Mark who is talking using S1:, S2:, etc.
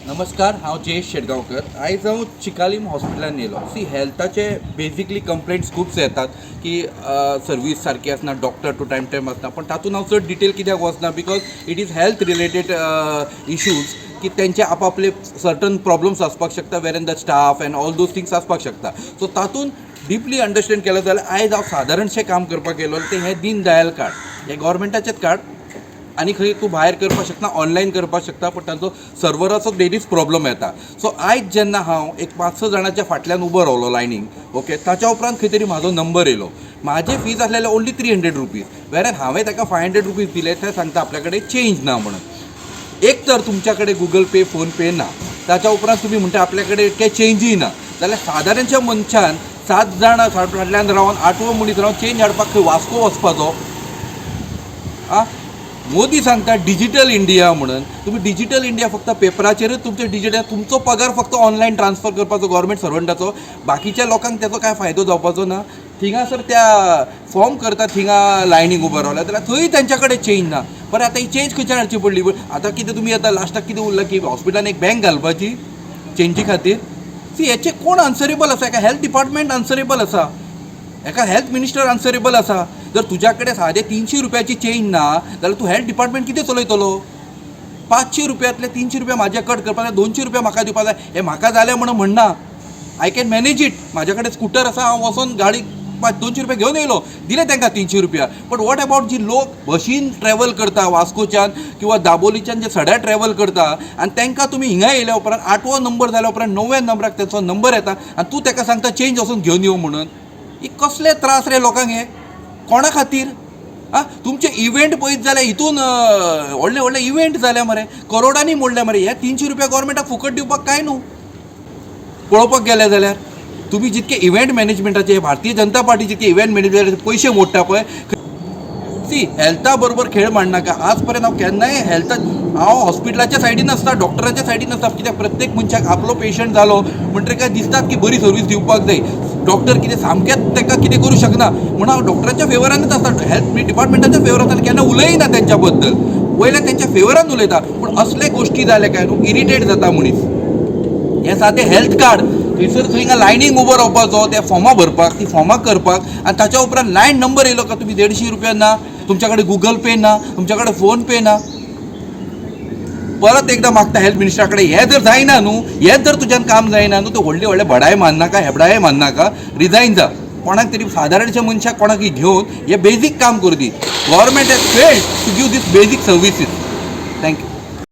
S1: नमस्कार, हांव जयेश शेटगांवकर. आयज हांव चिकालीम हॉस्पिटलान येयलो. सी हेल्थाचे बेजिकली कंप्लेंट्स खुबशे येतात की सर्वीस सारकी आसना, डॉक्टर टू टायम टायम आसना. पण तातूंत हांव चड डिटेल कित्याक वचना because it is health related issues की तेंचे आपापले सर्टन प्रॉब्लम्स आसपाक शकता where in the staff and all those things आसपाक शकता. सो तातूंत डिपली अंडरस्टँड केलो जाल्यार आयज हांव सादारणशें काम करपाक येयलो तें हें दीन दयाल कार्ड. हें गव्हर्मेंटाचेंच कार्ड आनी खंय तूं भायर करपाक शकता, ऑनलायन करपाक शकता, पण तांचो सर्वराचो डेलीच प्रॉब्लम येता. सो आयज जेन्ना हांव एक 5-6 जाणांच्या फाटल्यान उबो रावलो लायनीक, ओके, ताच्या उपरांत खंय तरी म्हाजो नंबर येयलो. म्हाजी फीज आसलेले ओन्ली 300 रुपीज, वेल्यान हांवें ताका 500 रुपीज दिले. ते सांगता आपल्या कडेन चेंज ना म्हणून. एक तर तुमच्या कडेन गुगल पे, फोन पे ना, ताच्या उपरांत तुमी म्हणटा आपल्या कडेन काय चेंजूय ना, जाल्यार सादारणच्या मनशान 7 जाणां फाटल्यान रावन 8वो मनीस रावन चेंज हाडपाक खंय वास्को वचपाचो? मोदी सांगता डिजिटल इंडिया म्हणून. तुम्ही डिजिटल इंडिया फक्त पेपराचेरच तुमचे डिजिटल, तुमचो पगार फक्त ऑनलायन ट्रान्सफर करपाचो गव्हर्मेंट सर्वंटाचो, बाकीच्या लोकांक त्याचो काय फायदो जावपाचो ना. थिंगासर त्या फॉर्म करता थिंगा लायनीक उबो रावल्या जाल्यार थंय तेंच्या कडेन चेंज ना. बरें आतां ही चेंज खंयच्यान हाडची पडली? आतां कितें तुमी आतां लास्टाक कितें उरलां की हॉस्पिटलान एक बँक घालपाची चेंजी खातीर? सी हेचे कोण आन्सरेबल आसा? एका हेल्थ डिपार्टमेंट आन्सरेबल आसा, एका हेल्थ मिनिस्टर आन्सरेबल आसा. जर तुझ्या कडेन सादे 300 रुपयाची चेंज ना जाल्यार तूं हेल्थ डिपार्टमेंट कितें चलयतलो? 500 रुपयांतले 300 रुपया म्हाजे कट करपाक जाय, 200 रुपया म्हाका दिवपाक जाय. हे म्हाका जालें म्हणून म्हणना. I can manage it. म्हाजे कडेन स्कुटर आसा, हांव वचोन गाडी 200 रुपया घेवन येयलो, दिले तांकां 300 रुपया. बट वॉट अबावट जी लोक बशीन ट्रॅव्हल करता वास्कोच्यान किंवा दाबोलीच्यान जे सड्या ट्रॅव्हल करता आनी तांकां तुमी हिंगा येयल्या उपरांत 8वो नंबर जाल्या उपरांत 9व्या नंबराक ताचो नंबर येता आनी तूं ताका सांगता चेंज वचून घेवन येवं म्हणून. ही कसले त्रास रे लोकांक हे? कोणा खातीर? तुमचे इव्हेंट पळयत जाल्यार हितून व्हडले व्हडले इव्हेंट जाले मरे, करोडांनी मोडले मरे. हे 300 रुपया गव्हर्मेंटाक फुकट दिवपाक काय न्हू पळोवपाक गेले जाल्यार. तुम्ही जितके इव्हेंट मॅनेजमेंटाचे, भारतीय जनता पार्टी जितके इव्हेंट मॅनेजमेंटाचे पयशे मोडटा पळय, सी हेल्था बरोबर खेळ मांडनाका. आज पर्यंत हांव केन्नाय हांव हॉस्पिटलाच्या सायडीन आसता, डॉक्टराच्या सायडीन आसता. कित्याक प्रत्येक मनशाक आपलो पेशंट जालो म्हणटकीर काय दिसतात की बरी सर्वीस दिवपाक जाय. डॉक्टर कितें सामकेंच ताका कितें करूं शकना म्हणून हांव डॉक्टरांच्या फेवरानूच आसता, हेल्थ डिपार्टमेंटाच्या फेवरान केन्ना उलयना तेंच्या बद्दल. वयल्यान तेंच्या फेवरान उलयता, पूण असले गोश्टी जाले काय न्हू इरिटेट जाता मनीस. हें सादें हेल्थ कार्ड थंयसर थंय लायनीक उबो रावपाचो, ते फॉर्मां भरपाक, ती फॉर्मां करपाक, आनी ताच्या उपरांत लायन नंबर येयलो का तुमी 150 रुपया ना, तुमच्या कडेन गुगल पे ना, तुमच्या कडेन फोन पे ना. परत एकदां मागता हेल्थ मिनिस्टरा कडेन, हें जर जायना न्हू, हेंच जर तुज्यान काम जायना न्हू, तर व्हडले व्हडले बडाय माननाका, हेबडाय माननाका, रिजायन जा. कोणाक तरी सादारणच्या मनशाक कोणाकय घेवन हे बेजीक काम करू दी. Government has failed to give these basic services. Thank you.